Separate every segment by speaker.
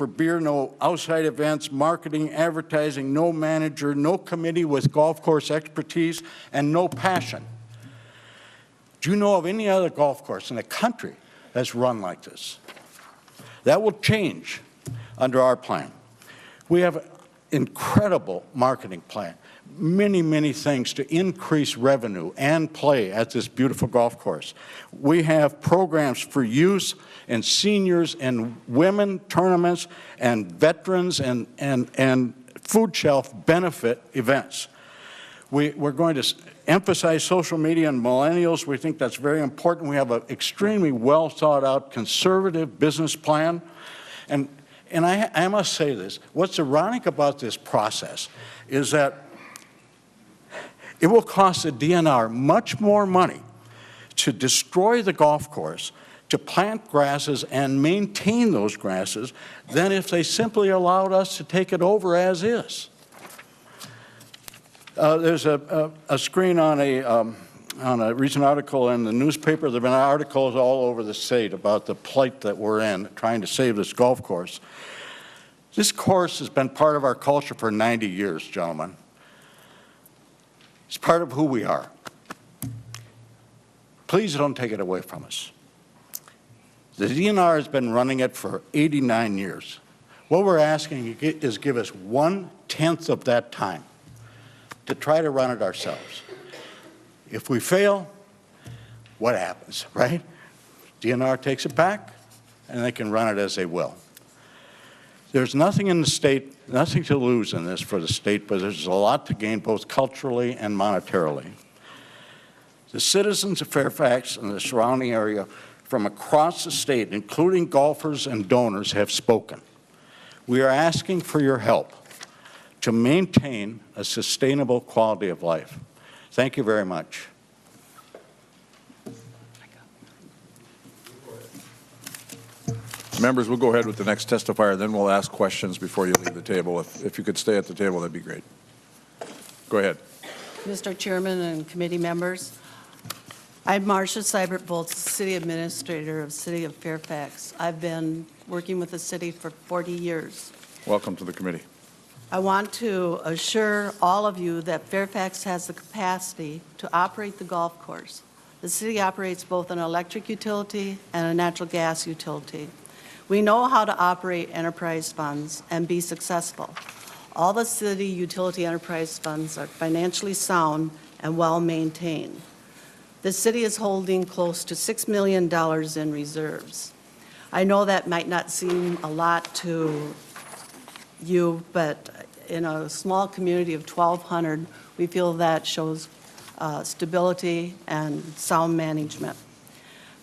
Speaker 1: for beer, no outside events, marketing, advertising, no manager, no committee with golf course expertise, and no passion. Do you know of any other golf course in the country that's run like this? That will change under our plan. We have an incredible marketing plan, many, many things to increase revenue and play at this beautiful golf course. We have programs for youth and seniors and women tournaments and veterans and food shelf benefit events. We're going to emphasize social media and millennials. We think that's very important. We have an extremely well thought out conservative business plan. And I must say this, what's ironic about this process is that it will cost the DNR much more money to destroy the golf course, to plant grasses and maintain those grasses, than if they simply allowed us to take it over as is. There's a screen on a recent article in the newspaper. There have been articles all over the state about the plight that we're in, trying to save this golf course. This course has been part of our culture for 90 years, gentlemen. It's part of who we are. Please don't take it away from us. The DNR has been running it for 89 years. What we're asking is give us 1/10 of that time to try to run it ourselves. If we fail, what happens, right? DNR takes it back, and they can run it as they will. There's nothing in the state, nothing to lose in this for the state, but there's a lot to gain both culturally and monetarily. The citizens of Fairfax and the surrounding area from across the state, including golfers and donors, have spoken. We are asking for your help to maintain a sustainable quality of life. Thank you very much.
Speaker 2: Members, we'll go ahead with the next testifier, then we'll ask questions before you leave the table. If you could stay at the table, that'd be great. Go ahead.
Speaker 3: Mr. Chairman and committee members, I'm Marcia Seibert-Volz, City Administrator of City of Fairfax. I've been working with the city for 40 years.
Speaker 2: Welcome to the committee.
Speaker 3: I want to assure all of you that Fairfax has the capacity to operate the golf course. The city operates both an electric utility and a natural gas utility. We know how to operate enterprise funds and be successful. All the city utility enterprise funds are financially sound and well maintained. The city is holding close to $6 million in reserves. I know that might not seem a lot to you, but in a small community of 1,200, we feel that shows stability and sound management.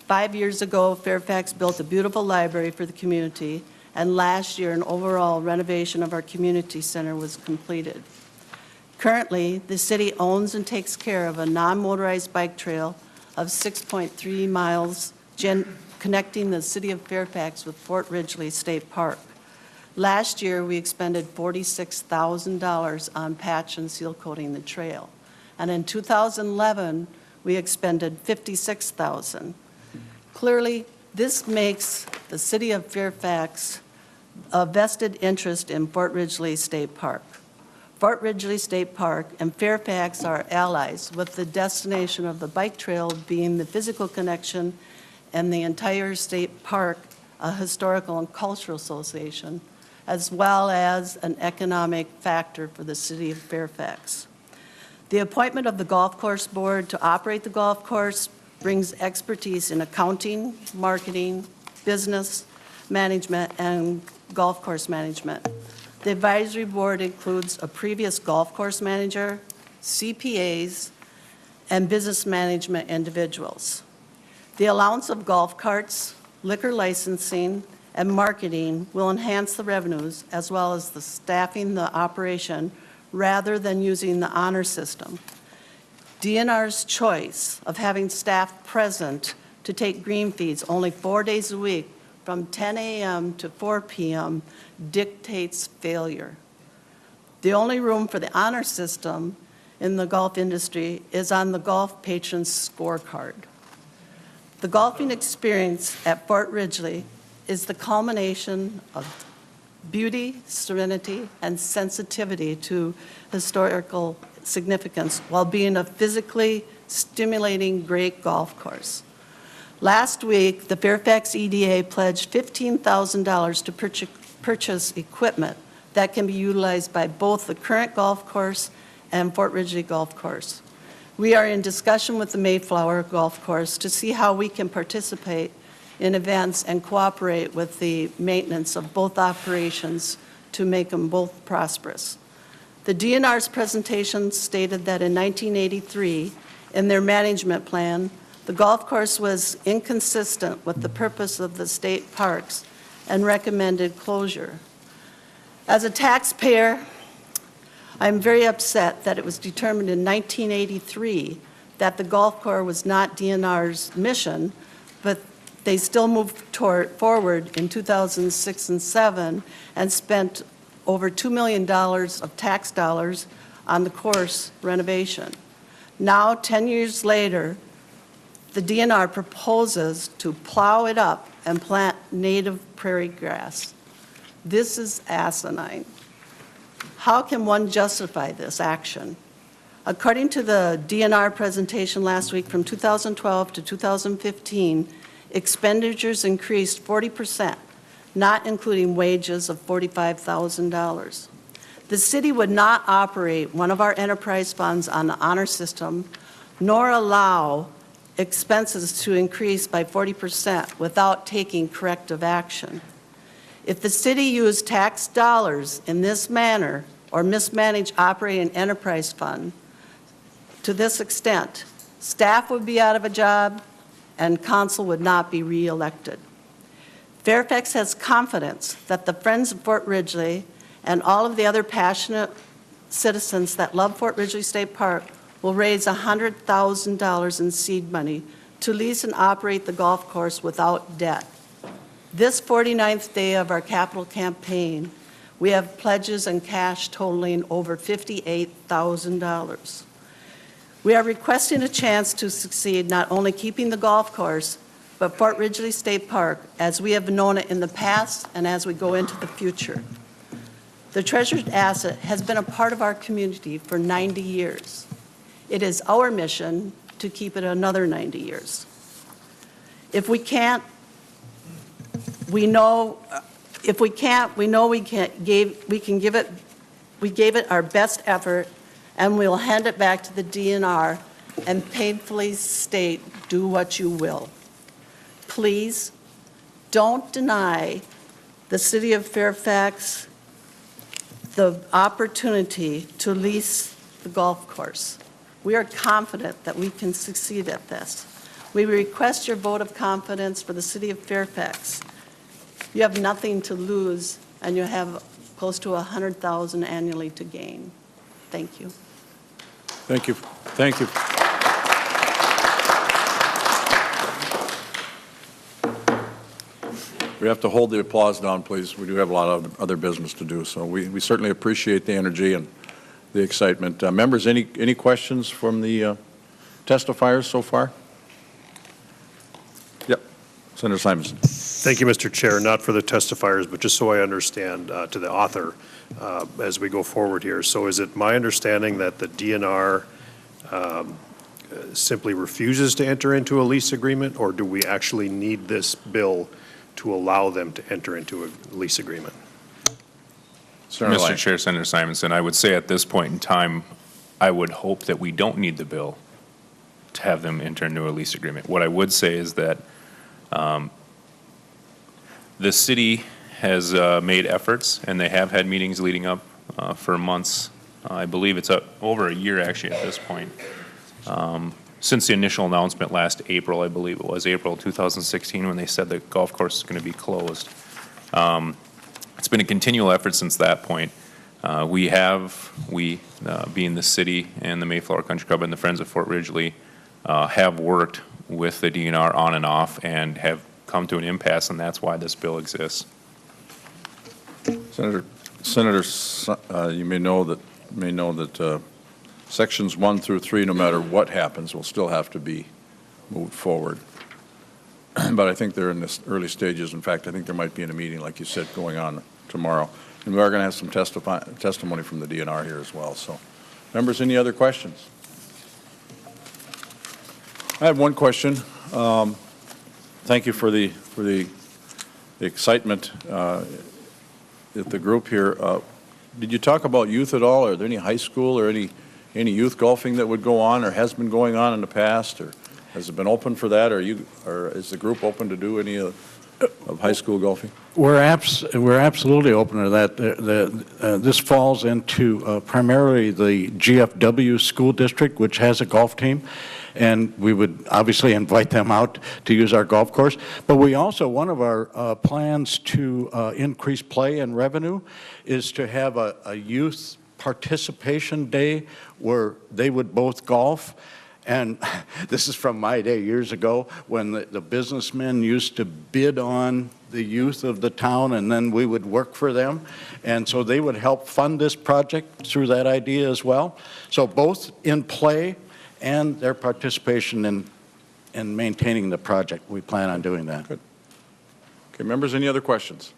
Speaker 3: 5 years ago, Fairfax built a beautiful library for the community, and last year an overall renovation of our community center was completed. Currently, the city owns and takes care of a non-motorized bike trail of 6.3 miles connecting the city of Fairfax with Fort Ridgely State Park. Last year, we expended $46,000 on patch and seal coating the trail. And in 2011, we expended $56,000. Clearly, this makes the city of Fairfax a vested interest in Fort Ridgely State Park. Fort Ridgely State Park and Fairfax are allies, with the destination of the bike trail being the physical connection and the entire state park a historical and cultural association, as well as an economic factor for the city of Fairfax. The appointment of the Golf Course Board to operate the golf course brings expertise in accounting, marketing, business management, and golf course management. The advisory board includes a previous golf course manager, CPAs, and business management individuals. The allowance of golf carts, liquor licensing, and marketing will enhance the revenues as well as the staffing the operation rather than using the honor system. DNR's choice of having staff present to take green feeds only 4 days a week from 10 a.m. to 4 p.m. dictates failure. The only room for the honor system in the golf industry is on the golf patron's scorecard. The golfing experience at Fort Ridgely is the culmination of beauty, serenity, and sensitivity to historical significance while being a physically stimulating great golf course. Last week, the Fairfax EDA pledged $15,000 to purchase equipment that can be utilized by both the current golf course and Fort Ridgely Golf Course. We are in discussion with the Mayflower Golf Course to see how we can participate in events and cooperate with the maintenance of both operations to make them both prosperous. The DNR's presentation stated that in 1983, in their management plan, the golf course was inconsistent with the purpose of the state parks and recommended closure. As a taxpayer, I'm very upset that it was determined in 1983 that the golf course was not DNR's mission, but they still moved forward in 2006 and 7 and spent over $2 million of tax dollars on the course renovation. Now, 10 years later, the DNR proposes to plow it up and plant native prairie grass. This is asinine. How can one justify this action? According to the DNR presentation last week, from 2012 to 2015, expenditures increased 40%, not including wages of $45,000. The city would not operate one of our enterprise funds on the honor system, nor allow expenses to increase by 40% without taking corrective action. If the city used tax dollars in this manner or mismanaged operating enterprise fund to this extent, staff would be out of a job and council would not be reelected. Fairfax has confidence that the Friends of Fort Ridgely and all of the other passionate citizens that love Fort Ridgely State Park will raise $100,000 in seed money to lease and operate the golf course without debt. This 49th day of our capital campaign, we have pledges and cash totaling over $58,000. We are requesting a chance to succeed not only keeping the golf course, but Fort Ridgely State Park as we have known it in the past and as we go into the future. The treasured asset has been a part of our community for 90 years. It is our mission to keep it another 90 years. If we can't, we know we can give it, we gave it our best effort, and we'll hand it back to the DNR and painfully state, do what you will. Please don't deny the city of Fairfax the opportunity to lease the golf course. We are confident that we can succeed at this. We request your vote of confidence for the city of Fairfax. You have nothing to lose, and you have close to $100,000 annually to gain. Thank you.
Speaker 2: Thank you. Thank you. We have to hold the applause down, please. We do have a lot of other business to do, so we certainly appreciate the energy and the excitement. Members, any questions from the testifiers so far? Yep. Senator Simonson.
Speaker 4: Thank you, Mr. Chair. Not for the testifiers, but just so I understand to the author as we go forward here. So is it my understanding that the DNR simply refuses to enter into a lease agreement, or do we actually need this bill to allow them to enter into a lease agreement?
Speaker 2: Senator Lyon.
Speaker 5: Mr. Chair, Senator Simonson, I would say at this point in time, I would hope that we don't need the bill to have them enter into a lease agreement. What I would say is that the city has made efforts, and they have had meetings leading up for months. I believe it's over a year, actually, at this point. Since the initial announcement last April, I believe it was April 2016, when they said the golf course is going to be closed. It's been a continual effort since that point. We being the city and the Mayflower Country Club and the Friends of Fort Ridgely, have worked with the DNR on and off and have come to an impasse, and that's why this bill exists.
Speaker 2: Senator, you may know that sections 1 through 3, no matter what happens, will still have to be moved forward. But I think they're in the early stages. In fact, I think there might be in a meeting, like you said, going on tomorrow. And we are going to have some testimony from the DNR here as well. So, members, any other questions? I have one question. Thank you for the excitement at the group here. Did you talk about youth at all? Are there any high school or any youth golfing that would go on or has been going on in the past? Or has it been open for that? Or is the group open to do any of high school golfing?
Speaker 1: We're absolutely open to that. This falls into primarily the GFW school district, which has a golf team, and we would obviously invite them out to use our golf course. But we also, one of our plans to increase play and revenue is to have a youth participation day where they would both golf. And this is from my day years ago when the businessmen used to bid on the youth of the town, and then we would work for them. And so they would help fund this project through that idea as well. So both in play and their participation in maintaining the project. We plan on doing that.
Speaker 2: Good. Okay, members, any other questions?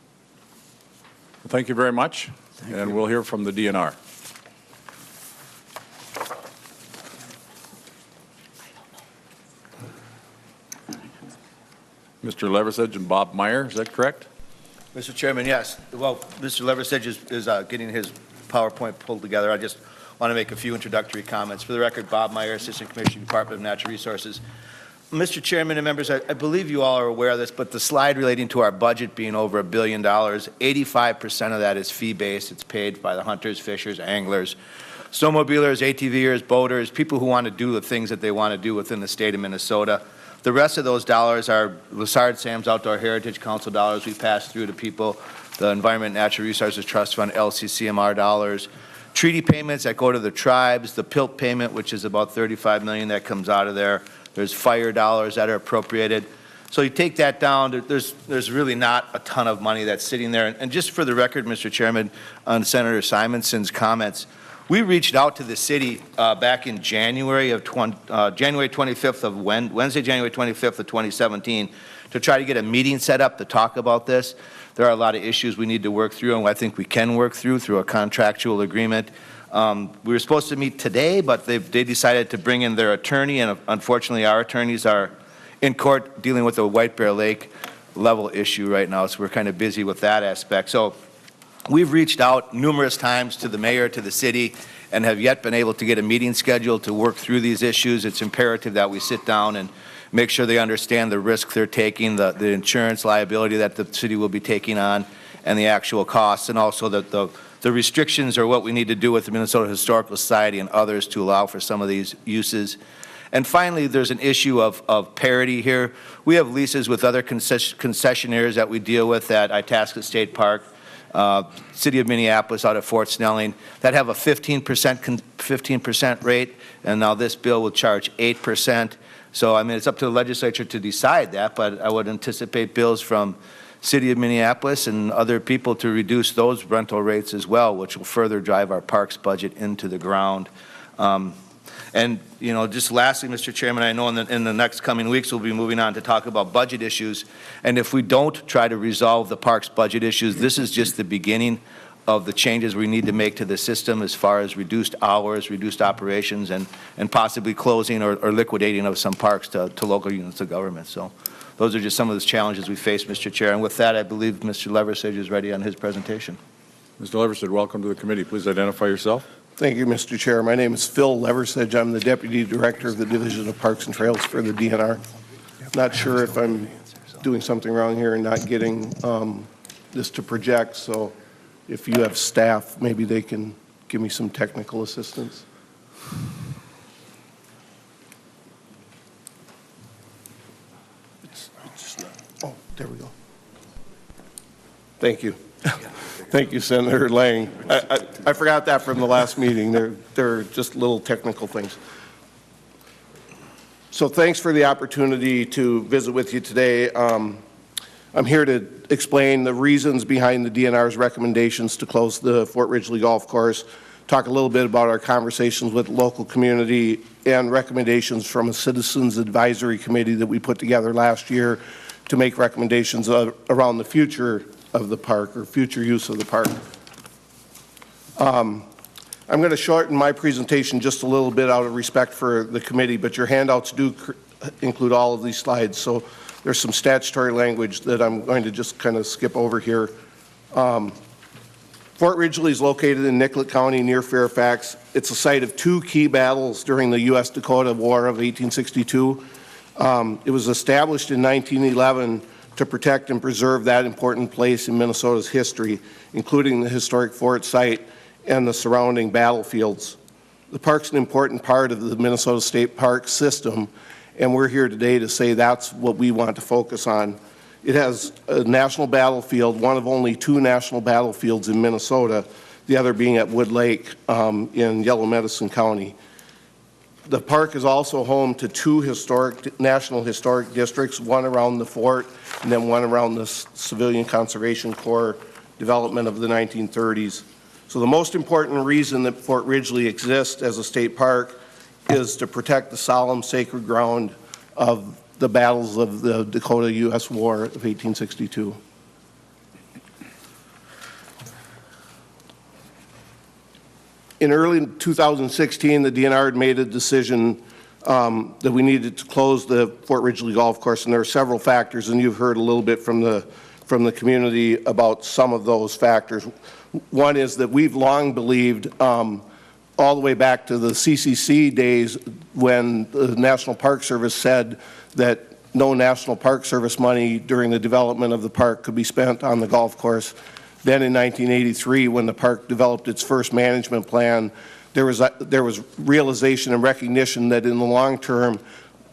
Speaker 2: Well, thank you very much. And we'll hear from the DNR. Mr. Leversedge and Bob Meyer, is that correct?
Speaker 6: Mr. Chairman, yes. Well, Mr. Leversedge is getting his PowerPoint pulled together. I just want to make a few introductory comments. For the record, Bob Meyer, Assistant Commissioner, Department of Natural Resources. Mr. Chairman and members, I believe you all are aware of this, but the slide relating to our budget being over $1 billion, 85% of that is fee-based. It's paid by the hunters, fishers, anglers, snowmobilers, ATVers, boaters, people who want to do the things that they want to do within the state of Minnesota. The rest of those dollars are Lessard Sam's Outdoor Heritage Council dollars we pass through to people, the Environment and Natural Resources Trust Fund, LCCMR dollars, treaty payments that go to the tribes, the PILT payment, which is about $35 million that comes out of there. There's fire dollars that are appropriated. So you take that down, there's really not a ton of money that's sitting there. And just for the record, Mr. Chairman, on Senator Simonson's comments, we reached out to the city back in January 25th of Wednesday, January 25th of 2017, to try to get a meeting set up to talk about this. There are a lot of issues we need to work through, and I think we can work through a contractual agreement. We were supposed to meet today, but they decided to bring in their attorney, and unfortunately our attorneys are in court dealing with the White Bear Lake level issue right now, so we're kind of busy with that aspect. So we've reached out numerous times to the mayor, to the city, and have yet been able to get a meeting scheduled to work through these issues. It's imperative that we sit down and make sure they understand the risk they're taking, the insurance liability that the city will be taking on, and the actual costs, and also the restrictions or what we need to do with the Minnesota Historical Society and others to allow for some of these uses. And finally, there's an issue of parity here. We have leases with other concessionaires that we deal with at Itasca State Park, City of Minneapolis out of Fort Snelling, that have a 15% rate, and now this bill will charge 8%. So, I mean, it's up to the legislature to decide that, but I would anticipate bills from City of Minneapolis and other people to reduce those rental rates as well, which will further drive our parks budget into the ground. And, you know, just lastly, Mr. Chairman, I know in the next coming weeks we'll be moving on to talk about budget issues. And if we don't try to resolve the parks budget issues, this is just the beginning of the changes we need to make to the system as far as reduced hours, reduced operations, and possibly closing or liquidating of some parks to local units of government. So those are just some of the challenges we face, Mr. Chair. And with that, I believe Mr. Leversedge is ready on his presentation.
Speaker 2: Mr. Leversedge, welcome to the committee. Please identify yourself.
Speaker 7: Thank you, Mr. Chair. My name is Phil Leversedge. I'm the Deputy Director of the Division of Parks and Trails for the DNR. Not sure if I'm doing something wrong here and not getting this to project, so if you have staff, maybe they can give me some technical assistance. Oh, there we go. Thank you. Thank you, Senator Lang. I forgot that from the last meeting. They're just little technical things. So thanks for the opportunity to visit with you today. I'm here to explain the reasons behind the DNR's recommendations to close the Fort Ridgely Golf Course, talk a little bit about our conversations with the local community, and recommendations from a Citizens Advisory Committee that we put together last year to make recommendations around the future of the park or future use of the park. I'm going to shorten my presentation just a little bit out of respect for the committee, but your handouts do include all of these slides, so there's some statutory language that I'm going to just kind of skip over here. Fort Ridgely is located in Nicollet County near Fairfax. It's a site of two key battles during the U.S.-Dakota War of 1862. It was established in 1911 to protect and preserve that important place in Minnesota's history, including the historic fort site and the surrounding battlefields. The park's an important part of the Minnesota State Park system, and we're here today to say that's what we want to focus on. It has a national battlefield, one of only two national battlefields in Minnesota, the other being at Wood Lake in Yellow Medicine County. The park is also home to two national historic districts, one around the fort and then one around the Civilian Conservation Corps development of the 1930s. So the most important reason that Fort Ridgely exists as a state park is to protect the solemn sacred ground of the battles of the Dakota-U.S. War of 1862. In early 2016, the DNR had made a decision that we needed to close the Fort Ridgely Golf Course, and there are several factors, and you've heard a little bit from the community about some of those factors. One is that we've long believed, all the way back to the CCC days when the National Park Service said that no National Park Service money during the development of the park could be spent on the golf course. Then in 1983, when the park developed its first management plan, there was realization and recognition that in the long term,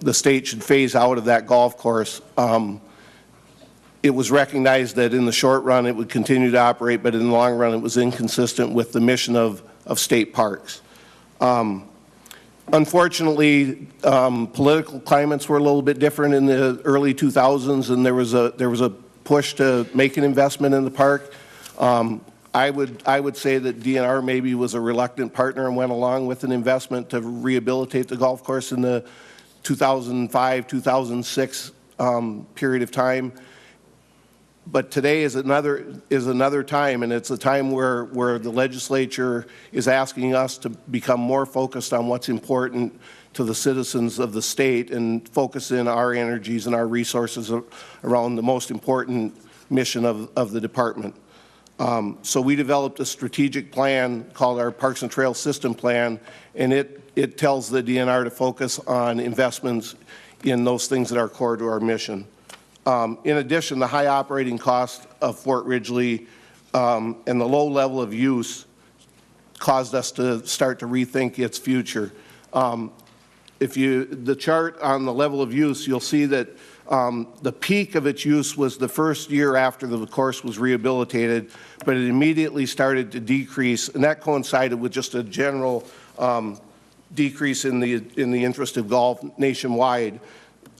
Speaker 7: the state should phase out of that golf course. It was recognized that in the short run it would continue to operate, but in the long run it was inconsistent with the mission of state parks. Unfortunately, political climates were a little bit different in the early 2000s, and there was a push to make an investment in the park. I would say that DNR maybe was a reluctant partner and went along with an investment to rehabilitate the golf course in the 2005-2006 period of time. But today is another time, and it's a time where the legislature is asking us to become more focused on what's important to the citizens of the state and focus in our energies and our resources around the most important mission of the department. So we developed a strategic plan called our Parks and Trails System Plan, and it tells the DNR to focus on investments in those things that are core to our mission. In addition, the high operating cost of Fort Ridgely and the low level of use caused us to start to rethink its future. The chart on the level of use, you'll see that the peak of its use was the first year after the course was rehabilitated, but it immediately started to decrease, and that coincided with just a general decrease in the interest of golf nationwide.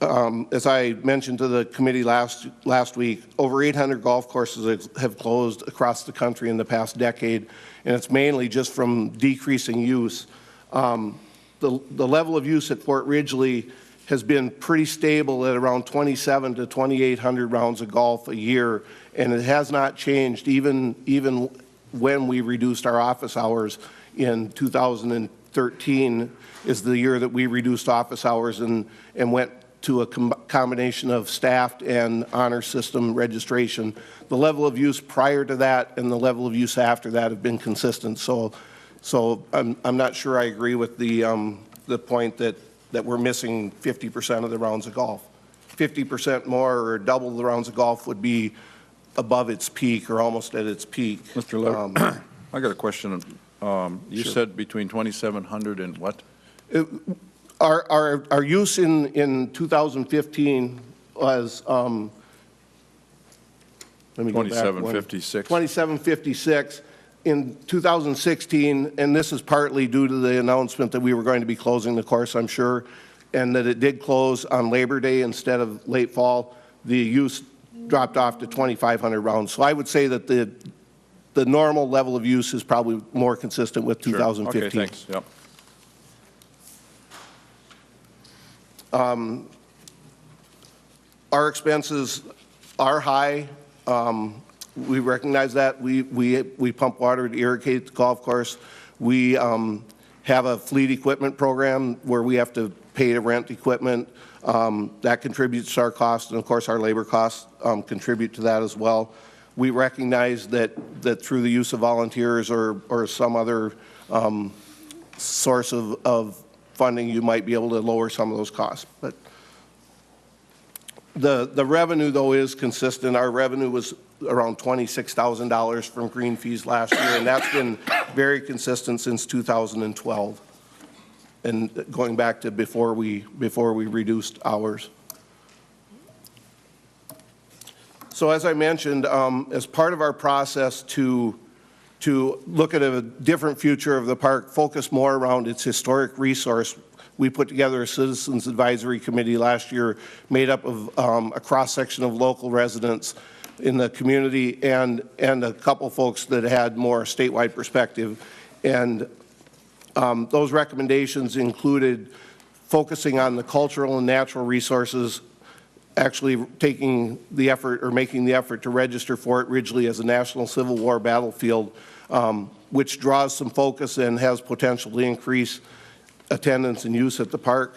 Speaker 7: As I mentioned to the committee last week, over 800 golf courses have closed across the country in the past decade, and it's mainly just from decreasing use. The level of use at Fort Ridgely has been pretty stable at around 27 to 2,800 rounds of golf a year, and it has not changed even when we reduced our office hours in 2013 is the year that we reduced office hours and went to a combination of staffed and honor system registration. The level of use prior to that and the level of use after that have been consistent. So I'm not sure I agree with the point that we're missing 50% of the rounds of golf. 50% more or double the rounds of golf would be above its peak or almost at its peak.
Speaker 2: Mr. Lever, I got a question. You
Speaker 7: Sure.
Speaker 2: said between 2,700 and what?
Speaker 7: Our use in 2015 was, let me go back one.
Speaker 2: 2756.
Speaker 7: 2756. In 2016, and this is partly due to the announcement that we were going to be closing the course, I'm sure, and that it did close on Labor Day instead of late fall, the use dropped off to 2,500 rounds. So I would say that the normal level of use is probably more consistent with 2015.
Speaker 2: Okay, thanks. Yep.
Speaker 7: Our expenses are high. We recognize that. We pump water to irrigate the golf course. We have a fleet equipment program where we have to pay to rent equipment. That contributes to our cost, and of course, our labor costs contribute to that as well. We recognize that through the use of volunteers or some other source of funding, you might be able to lower some of those costs. But the revenue, though, is consistent. Our revenue was around $26,000 from green fees last year, and that's been very consistent since 2012, and going back to before we reduced hours. So as I mentioned, as part of our process to look at a different future of the park, focus more around its historic resource, we put together a Citizens Advisory Committee last year made up of a cross-section of local residents in the community and a couple folks that had more statewide perspective. And those recommendations included focusing on the cultural and natural resources, actually taking the effort or making the effort to register Fort Ridgely as a National Civil War battlefield, which draws some focus and has potential to increase attendance and use at the park.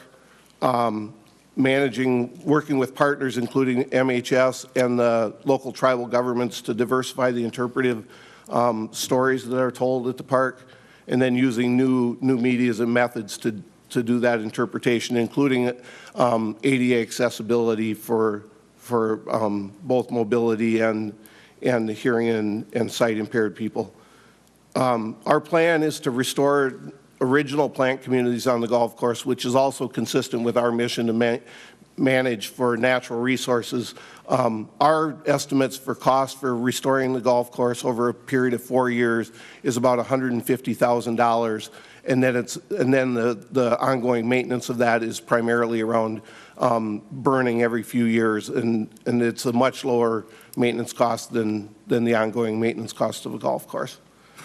Speaker 7: Working with partners including MHS and the local tribal governments to diversify the interpretive stories that are told at the park, and then using new medias and methods to do that interpretation, including ADA accessibility for both mobility and hearing and sight impaired people. Our plan is to restore original plant communities on the golf course, which is also consistent with our mission to manage for natural resources. Our estimates for cost for restoring the golf course over a period of 4 years is about $150,000, and then the ongoing maintenance of that is primarily around burning every few years, and it's a much lower maintenance cost than the ongoing maintenance cost of a golf course.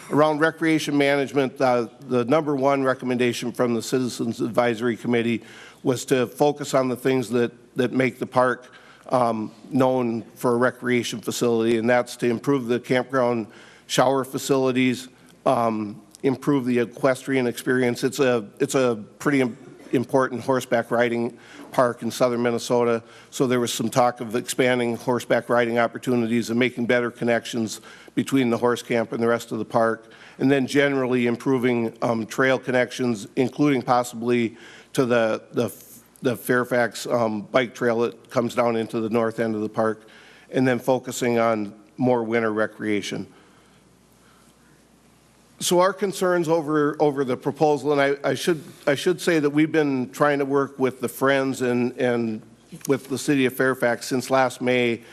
Speaker 7: Around recreation management, the number one recommendation from the Citizens Advisory Committee was to focus on the things that make the park known for a recreation facility, and that's to improve the campground shower facilities, improve the equestrian experience. It's a pretty important horseback riding park in southern Minnesota, so there was some talk of expanding horseback riding opportunities and making better connections between the horse camp and the rest of the park, and then generally improving trail connections, including possibly to the Fairfax bike trail that comes down into the north end of the park, and then focusing on more winter recreation. So our concerns over the proposal, and I should say that we've been trying to work with the Friends and with the City of Fairfax since last May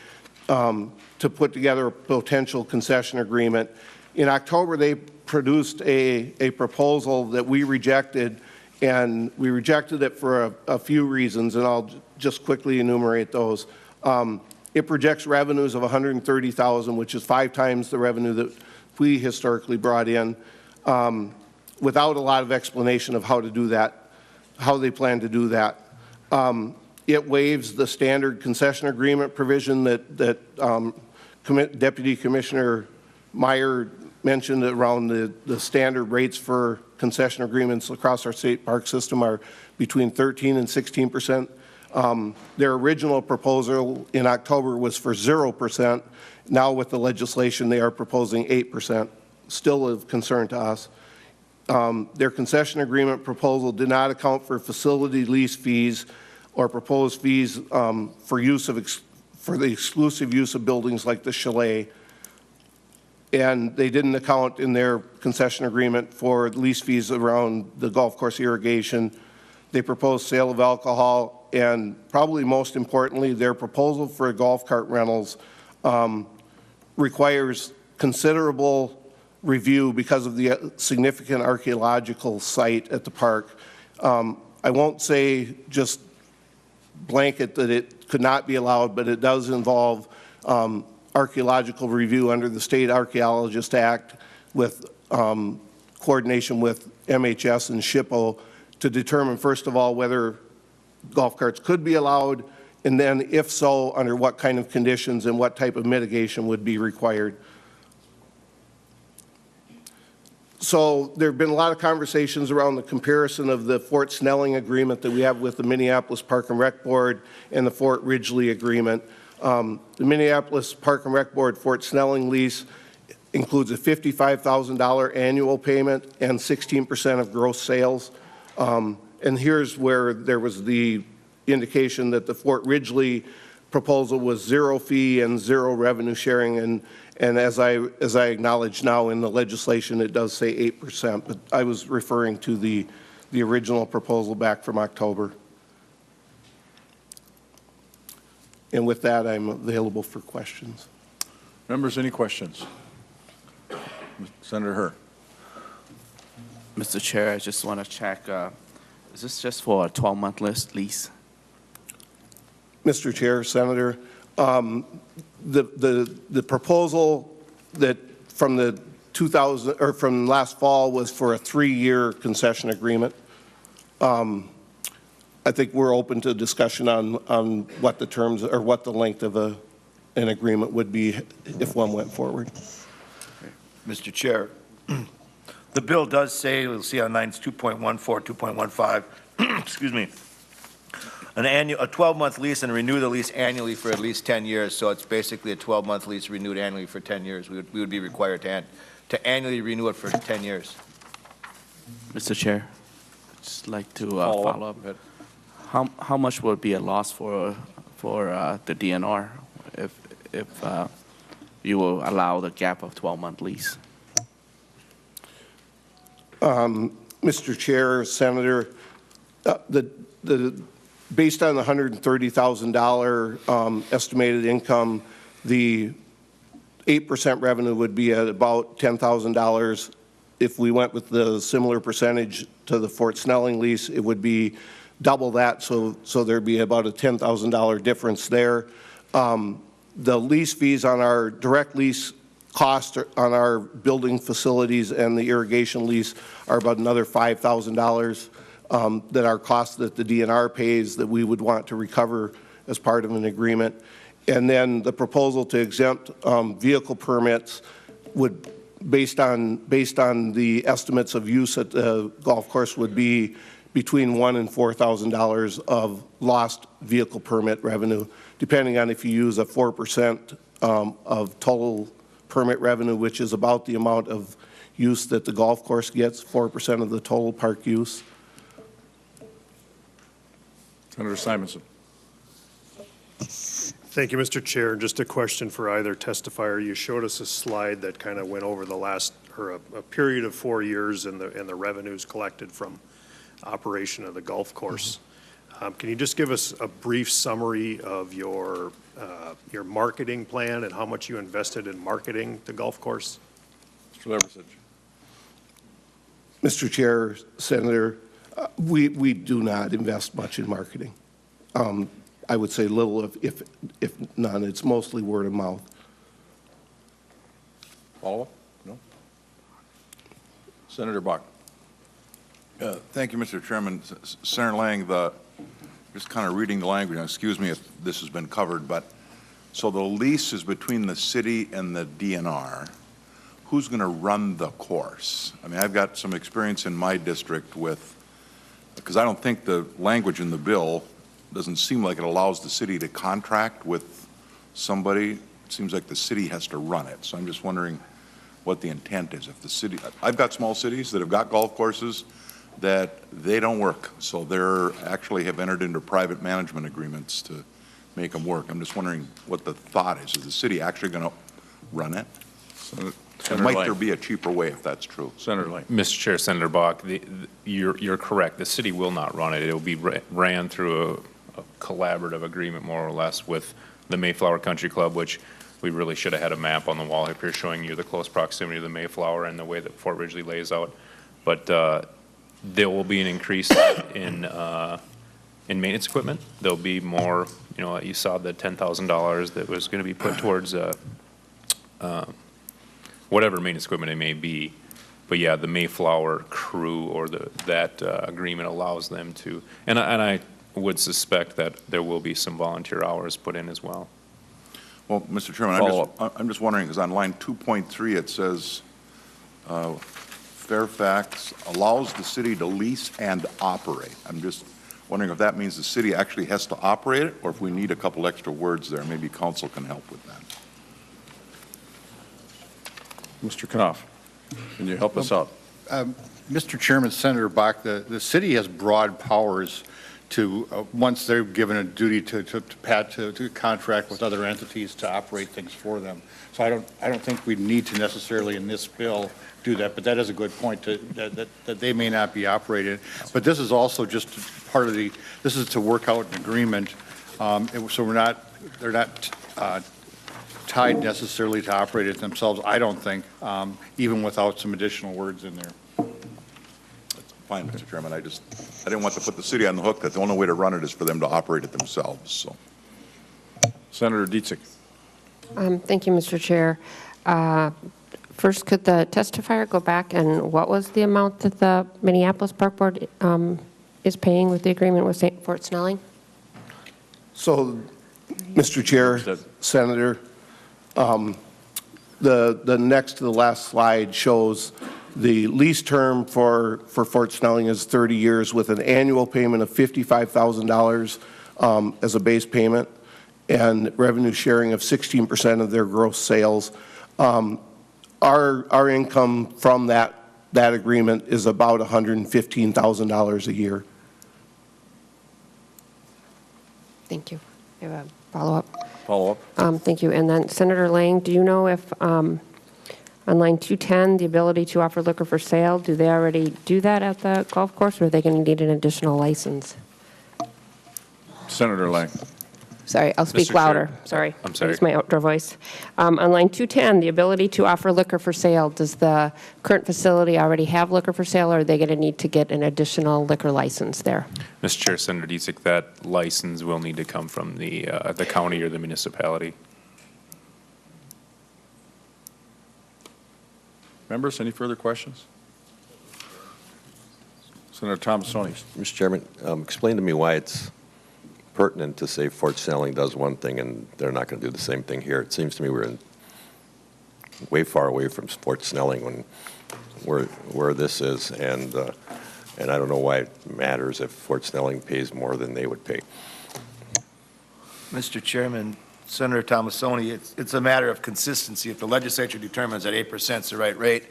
Speaker 7: to put together a potential concession agreement. In October, they produced a proposal that we rejected, and we rejected it for a few reasons, and I'll just quickly enumerate those. It projects revenues of $130,000, which is 5 times the revenue that we historically brought in, without a lot of explanation of how to do that, how they plan to do that. It waives the standard concession agreement provision that Deputy Commissioner Meyer mentioned around the standard rates for concession agreements across our state park system are between 13% and 16%. Their original proposal in October was for 0%. Now with the legislation, they are proposing 8%, still of concern to us. Their concession agreement proposal did not account for facility lease fees or proposed fees for the exclusive use of buildings like the chalet. And they didn't account in their concession agreement for lease fees around the golf course irrigation. They proposed sale of alcohol, and probably most importantly, their proposal for golf cart rentals requires considerable review because of the significant archaeological site at the park. I won't say just blanket that it could not be allowed, but it does involve archaeological review under the State Archaeologist Act with coordination with MHS and SHPO to determine, first of all, whether golf carts could be allowed, And then if so, under what kind of conditions and what type of mitigation would be required. So there have been a lot of conversations around the comparison of the Fort Snelling agreement that we have with the Minneapolis Park and Rec Board and the Fort Ridgely agreement. The Minneapolis Park and Rec Board Fort Snelling lease includes a $55,000 annual payment and 16% of gross sales. And here's where there was the indication that the Fort Ridgely proposal was 0 fee and 0 revenue sharing. And as I acknowledge now in the legislation, it does say 8%, but I was referring to the original proposal back from October. And with that, I'm available for questions.
Speaker 2: Members, any questions? Senator Herr.
Speaker 8: Mr. Chair, I just want to check, is this just for a 12-month lease?
Speaker 7: Mr. Chair, Senator, the proposal that from the 2000 or from last fall was for a 3-year concession agreement. I think we're open to discussion on what the terms or what the length of an agreement would be if one went forward.
Speaker 6: Mr. Chair, the bill does say, we'll see on lines 2.14, 2.15, excuse me, a 12-month lease and renew the lease annually for at least 10 years. So it's basically a 12-month lease renewed annually for 10 years. We would be required to annually renew it for 10 years.
Speaker 8: Mr. Chair, I'd just like to follow up. How much would be a loss for the DNR if you will allow the gap of 12-month lease?
Speaker 7: Mr. Chair, Senator, based on the $130,000 estimated income, the 8% revenue would be at about $10,000. If we went with the similar percentage to the Fort Snelling lease, it would be double that, so there'd be about a $10,000 difference there. The lease fees on our direct lease cost on our building facilities and the irrigation lease are about another $5,000 that our cost that the DNR pays that we would want to recover as part of an agreement. And then the proposal to exempt vehicle permits would, based on the estimates of use at the golf course, would be between $1,000 and $4,000 of lost vehicle permit revenue, depending on if you use a 4% of total permit revenue, which is about the amount of use that the golf course gets, 4% of the total park use.
Speaker 2: Senator Simonson.
Speaker 4: Thank you, Mr. Chair. Just a question for either testifier. You showed us a slide that kind of went over the last, or a period of 4 years and the revenues collected from operation of the golf course. Can you just give us a brief summary of your marketing plan and how much you invested in marketing the golf course?
Speaker 2: Mr. Leversage.
Speaker 7: Mr. Chair, Senator, we do not invest much in marketing. I would say little, if none. It's mostly word of mouth.
Speaker 2: Follow-up? No? Senator Bach.
Speaker 9: Thank you, Mr. Chairman. Senator Lang, just kind of reading the language, excuse me if this has been covered, but so the lease is between the city and the DNR. Who's going to run the course? I mean, I've got some experience in my district with, because I don't think the language in the bill doesn't seem like it allows the city to contract with somebody. It seems like the city has to run it. So I'm just wondering what the intent is. If the city, I've got small cities that have got golf courses that they don't work. So they're actually have entered into private management agreements to make them work. I'm just wondering what the thought is. Is the city actually going to run it? And might there be a cheaper way if that's true?
Speaker 2: Senator Lang.
Speaker 5: Mr. Chair, Senator Bach, you're correct. The city will not run it. It will be ran through a collaborative agreement, more or less, with the Mayflower Country Club, which we really should have had a map on the wall up here showing you the close proximity to the Mayflower and the way that Fort Ridgely lays out. But there will be an increase in maintenance equipment. There'll be more, you saw the $10,000 that was going to be put towards whatever maintenance equipment it may be. But yeah, the Mayflower crew or that agreement allows them to, and I would suspect that there will be some volunteer hours put in as well.
Speaker 9: Well, Mr. Chairman, I'm just wondering, because on line 2.3, it says Fairfax allows the city to lease and operate. I'm just wondering if that means the city actually has to operate it, or if we need a couple extra words there. Maybe council can help with that.
Speaker 2: Mr. Knopf, can you help us out?
Speaker 10: Mr. Chairman, Senator Bach, the city has broad powers to, once they're given a duty to contract with other entities to operate things for them. So I don't think we need to necessarily in this bill do that, but that is a good point, that they may not be operated. But this is also just part of this is to work out an agreement, so they're not tied necessarily to operate it themselves, I don't think, even without some additional words in there.
Speaker 9: Fine, Mr. Chairman. I didn't want to put the city on the hook that the only way to run it is for them to operate it themselves, so.
Speaker 2: Senator Dietzig.
Speaker 11: Thank you, Mr. Chair. First, could the testifier go back and what was the amount that the Minneapolis Park Board is paying with the agreement with Fort Snelling?
Speaker 7: So, Mr. Chair, Senator, the next to the last slide shows the lease term for Fort Snelling is 30 years with an annual payment of $55,000 as a base payment and revenue sharing of 16% of their gross sales. Our income from that agreement is about $115,000 a year.
Speaker 11: Thank you. I have a follow-up.
Speaker 2: Follow-up.
Speaker 11: Thank you. And then Senator Lang, do you know if on line 210, the ability to offer liquor for sale, do they already do that at the golf course, or are they going to need an additional license?
Speaker 2: Senator Lang.
Speaker 11: Sorry, I'll speak
Speaker 5: Mr. Chair.
Speaker 11: louder. Sorry.
Speaker 5: I'm sorry.
Speaker 11: It's my outdoor voice. On line 210, the ability to offer liquor for sale, does the current facility already have liquor for sale, or are they going to need to get an additional liquor license there?
Speaker 5: Mr. Chair, Senator Dietzig, that license will need to come from the county or the municipality.
Speaker 2: Members, any further questions? Senator Thomasoni.
Speaker 12: Mr. Chairman, explain to me why it's pertinent to say Fort Snelling does one thing and they're not going to do the same thing here. It seems to me we're way far away from Fort Snelling where this is, and I don't know why it matters if Fort Snelling pays more than they would pay.
Speaker 6: Mr. Chairman, Senator Thomasoni, it's a matter of consistency. If the legislature determines that 8% is the right rate,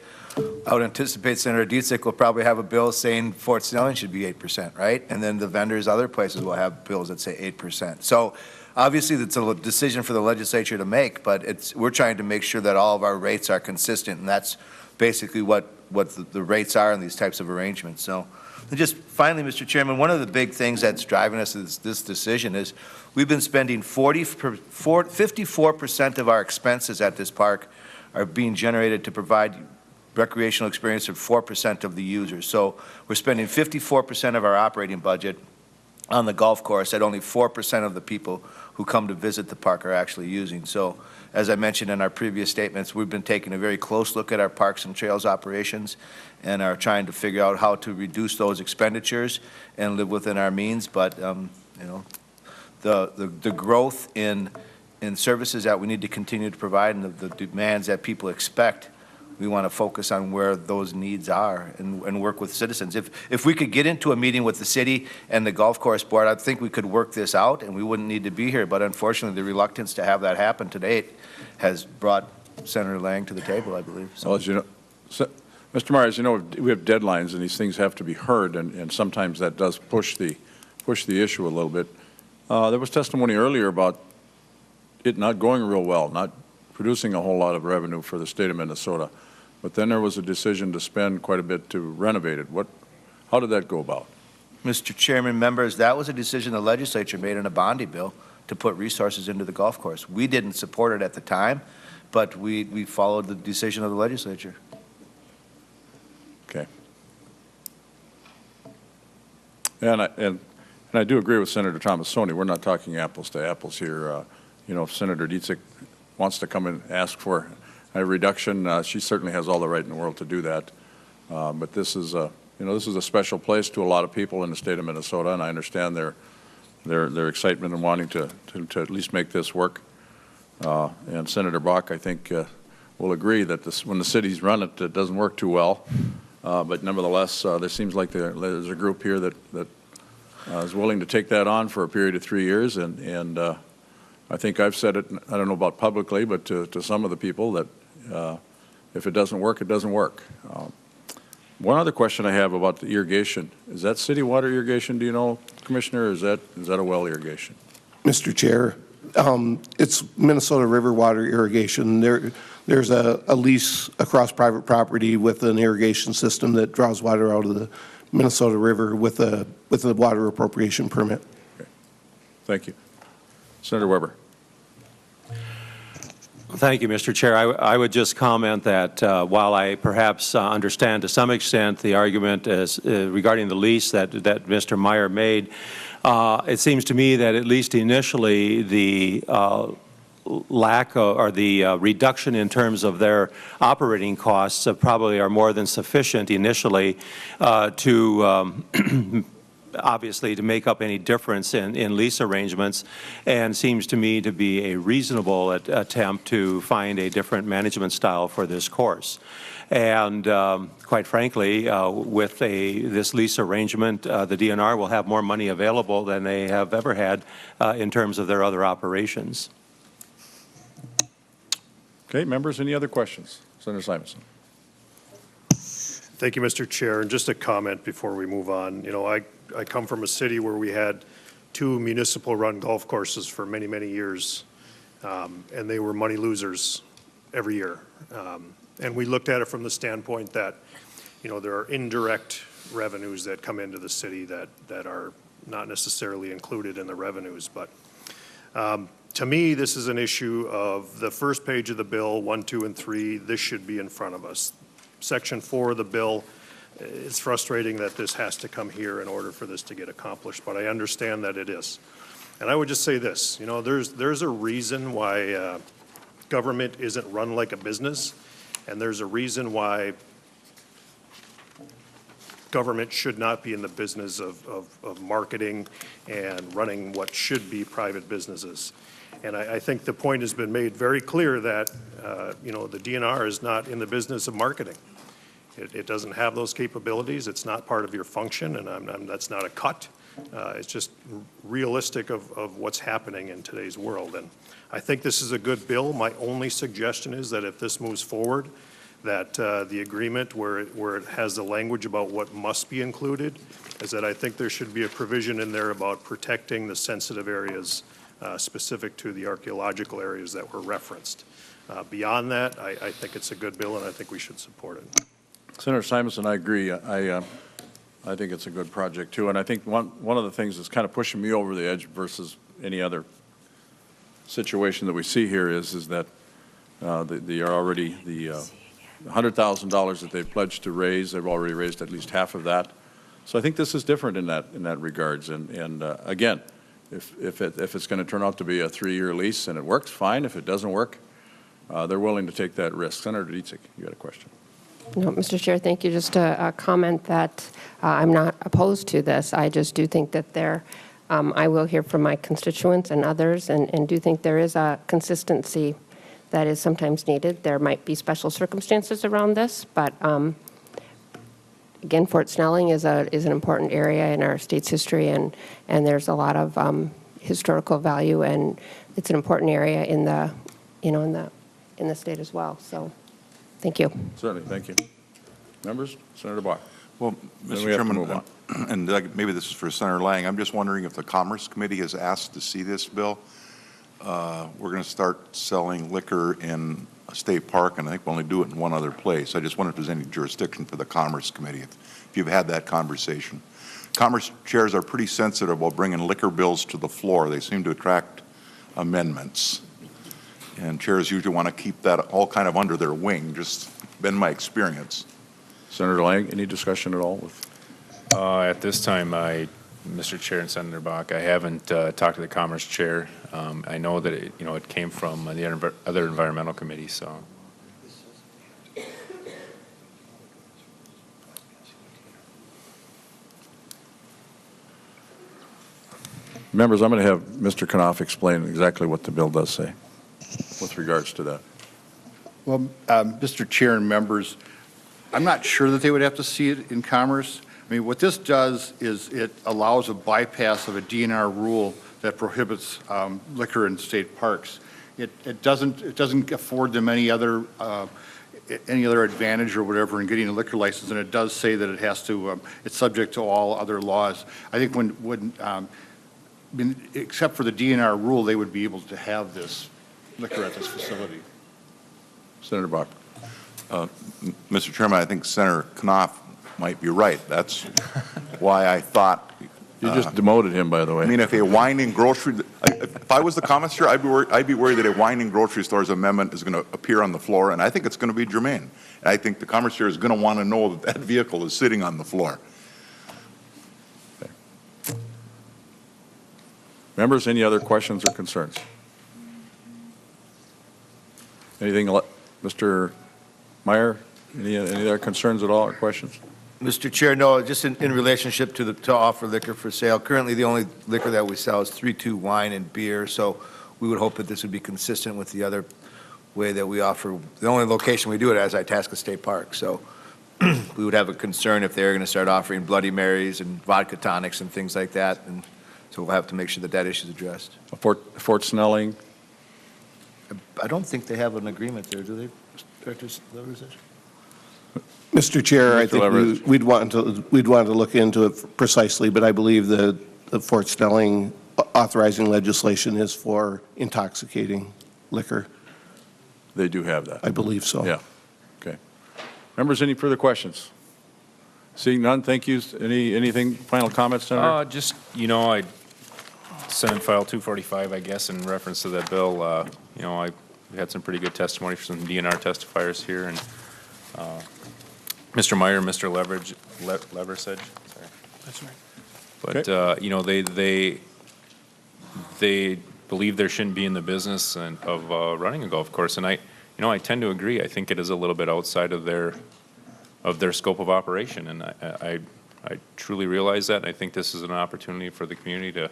Speaker 6: I would anticipate Senator Dietzig will probably have a bill saying Fort Snelling should be 8%, right? And then the vendors, other places will have bills that say 8%. So obviously, it's a decision for the legislature to make, but we're trying to make sure that all of our rates are consistent, and that's basically what the rates are in these types of arrangements. So and just finally, Mr. Chairman, one of the big things that's driving us to this decision is we've been spending 54% of our expenses at this park are being generated to provide recreational experience of 4% of the users. So we're spending 54% of our operating budget on the golf course that only 4% of the people who come to visit the park are actually using. So as I mentioned in our previous statements, we've been taking a very close look at our parks and trails operations and are trying to figure out how to reduce those expenditures and live within our means. But you know, the growth in services that we need to continue to provide and the demands that people expect, we want to focus on where those needs are and work with citizens. If we could get into a meeting with the city and the golf course board, I think we could work this out and we wouldn't need to be here. But unfortunately, the reluctance to have that happen to date has brought Senator Lang to the table, I believe. So.
Speaker 2: Well, as you know, Mr. Myers, you know, we have deadlines and these things have to be heard, and sometimes that does push the issue a little bit. There was testimony earlier about it not going real well, not producing a whole lot of revenue for the state of Minnesota. But then there was a decision to spend quite a bit to renovate it. How did that go about?
Speaker 6: Mr. Chairman, members, that was a decision the legislature made in a bonding bill to put resources into the golf course. We didn't support it at the time, but we followed the decision of the legislature.
Speaker 2: Okay. And I do agree with Senator Thomasoni. We're not talking apples to apples here. You know, if Senator Dietzig wants to come and ask for a reduction, she certainly has all the right in the world to do that. But this is a special place to a lot of people in the state of Minnesota, and I understand their their excitement and wanting to at least make this work. And Senator Bach, I think, will agree that when the cities run it, it doesn't work too well. But nevertheless, there seems like there's a group here that is willing to take that on for a period of 3 years. And I think I've said it, I don't know about publicly, but to some of the people that if it doesn't work, it doesn't work. One other question I have about the irrigation. Is that city water irrigation, do you know, Commissioner, or is that a well irrigation?
Speaker 7: Mr. Chair, it's Minnesota River Water Irrigation. There's a lease across private property with an irrigation system that draws water out of the Minnesota River with a water appropriation permit.
Speaker 2: Okay. Thank you. Senator Weber.
Speaker 13: Thank you, Mr. Chair. I would just comment that while I perhaps understand to some extent the argument as, regarding the lease that Mr. Meyer made, it seems to me that at least initially the lack of, or the reduction in terms of their operating costs probably are more than sufficient initially to obviously to make up any difference in lease arrangements, and seems to me to be a reasonable attempt to find a different management style for this course. And quite frankly, with this lease arrangement, the DNR will have more money available than they have ever had in terms of their other operations.
Speaker 2: Okay, members, any other questions? Senator Simonson.
Speaker 4: Thank you, Mr. Chair. And just a comment before we move on. You know, I come from a city where we had 2 municipal-run golf courses for many, many years, and they were money losers every year. And we looked at it from the standpoint that, you know, there are indirect revenues that come into the city that are not necessarily included in the revenues. But to me, this is an issue of the first page of the bill, 1, 2, and 3. This should be in front of us. Section 4 of the bill, it's frustrating that this has to come here in order for this to get accomplished, but I understand that it is. And I would just say this, you know, there's a reason why government isn't run like a business, and there's a reason why government should not be in the business of marketing and running what should be private businesses. And I think the point has been made very clear that, you know, the DNR is not in the business of marketing. It doesn't have those capabilities. It's not part of your function, and that's not a cut. It's just realistic of what's happening in today's world. And I think this is a good bill. My only suggestion is that if this moves forward, that the agreement where it has the language about what must be included, is that I think there should be a provision in there about protecting the sensitive areas specific to the archaeological areas that were referenced. Beyond that, I think it's a good bill, and I think we should support it.
Speaker 2: Senator Simonson, I agree. I think it's a good project, too. And I think one of the things that's kind of pushing me over the edge versus any other situation that we see here is that they are already, the $100,000 that they've pledged to raise, they've already raised at least half of that. So I think this is different in that regards. And again, if it's going to turn out to be a 3-year lease and it works, fine. If it doesn't work, they're willing to take that risk. Senator Dietzig, you had a question.
Speaker 11: No, Mr. Chair, thank you. Just a comment that I'm not opposed to this. I just do think that I will hear from my constituents and others, and do think there is a consistency that is sometimes needed. There might be special circumstances around this, but again, Fort Snelling is an important area in our state's history, and there's a lot of historical value, and it's an important area in the state as well. So. Thank you.
Speaker 2: Certainly, thank you. Members, Senator Bach.
Speaker 9: Well, Mr. Chairman, and maybe this is for Senator Lang, I'm just wondering if the Commerce Committee has asked to see this bill. We're going to start selling liquor in a state park, and I think we'll only do it in one other place. I just wonder if there's any jurisdiction for the Commerce Committee, if you've had that conversation. Commerce chairs are pretty sensitive about bringing liquor bills to the floor. They seem to attract amendments. And chairs usually want to keep that all kind of under their wing, just been my experience.
Speaker 2: Senator Lang, any discussion at all with?
Speaker 5: At this time, Mr. Chair and Senator Bach, I haven't talked to the Commerce Chair. I know that it came from the other environmental committee, so.
Speaker 2: Members, I'm going to have Mr. Knopf explain exactly what the bill does say with regards to that.
Speaker 10: Well, Mr. Chair and members, I'm not sure that they would have to see it in commerce. I mean, what this does is it allows a bypass of a DNR rule that prohibits liquor in state parks. It doesn't afford them any other advantage or whatever in getting a liquor license, and it does say that it has to, it's subject to all other laws. I think except for the DNR rule, they would be able to have this liquor at this facility.
Speaker 2: Senator Bach.
Speaker 9: Mr. Chairman, I think Senator Knopf might be right. That's why I thought.
Speaker 2: You just demoted him, by the way.
Speaker 9: I mean, if a wine and grocery, if I was the comments chair, I'd be worried that a wine and grocery store's amendment is going to appear on the floor, and I think it's going to be germane. And I think the comments chair is going to want to know that that vehicle is sitting on the floor.
Speaker 2: Okay. Members, any other questions or concerns? Anything, Mr. Meyer, any other concerns at all or questions?
Speaker 6: Mr. Chair, no, just in relationship to offer liquor for sale. Currently, the only liquor that we sell is 3-2 wine and beer, so we would hope that this would be consistent with the other way that we offer. The only location we do it at is Itasca State Park, so we would have a concern if they're going to start offering Bloody Marys and vodka tonics and things like that, and so we'll have to make sure that that issue is addressed.
Speaker 2: Fort Snelling?
Speaker 6: I don't think they have an agreement there, do they, Director Leversage?
Speaker 7: Mr. Chair, I
Speaker 2: Mr.
Speaker 7: think
Speaker 2: Leverett.
Speaker 7: we'd want to look into it precisely, but I believe the Fort Snelling authorizing legislation is for intoxicating liquor.
Speaker 2: They do have that.
Speaker 7: I believe so.
Speaker 2: Yeah. Okay. Members, any further questions? Seeing none, thank you. Anything, final comments, Senator?
Speaker 5: Just, I Senate File 245, I guess, in reference to that bill. We had some pretty good testimony from some DNR testifiers here, and Mr. Meyer, Mr. Leversage, sorry.
Speaker 4: That's right.
Speaker 5: But, they believe there shouldn't be in the business of running a golf course, and I tend to agree. I think it is a little bit outside of their scope of operation, and I truly realize that, and I think this is an opportunity for the community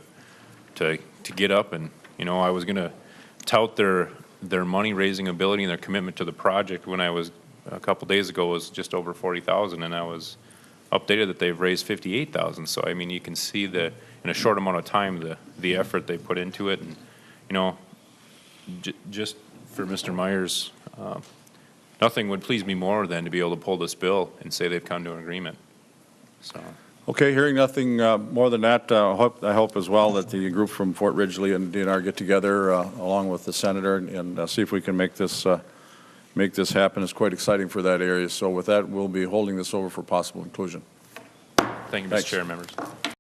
Speaker 5: to get up, and, I was going to tout their money-raising ability and their commitment to the project when I was, a couple days ago, was just over 40,000, and I was updated that they've raised 58,000. So, I mean, you can see in a short amount of time, the effort they put into it, and, just for Mr. Myers, nothing would please me more than to be able to pull this bill and say they've come to an agreement. So.
Speaker 2: Okay, hearing nothing more than that, I hope as well that the group from Fort Ridgely and DNR get together along with the senator and see if we can make this happen. It's quite exciting for that area. So with that, we'll be holding this over for possible inclusion.
Speaker 5: Thank you, Mr. Chair, members.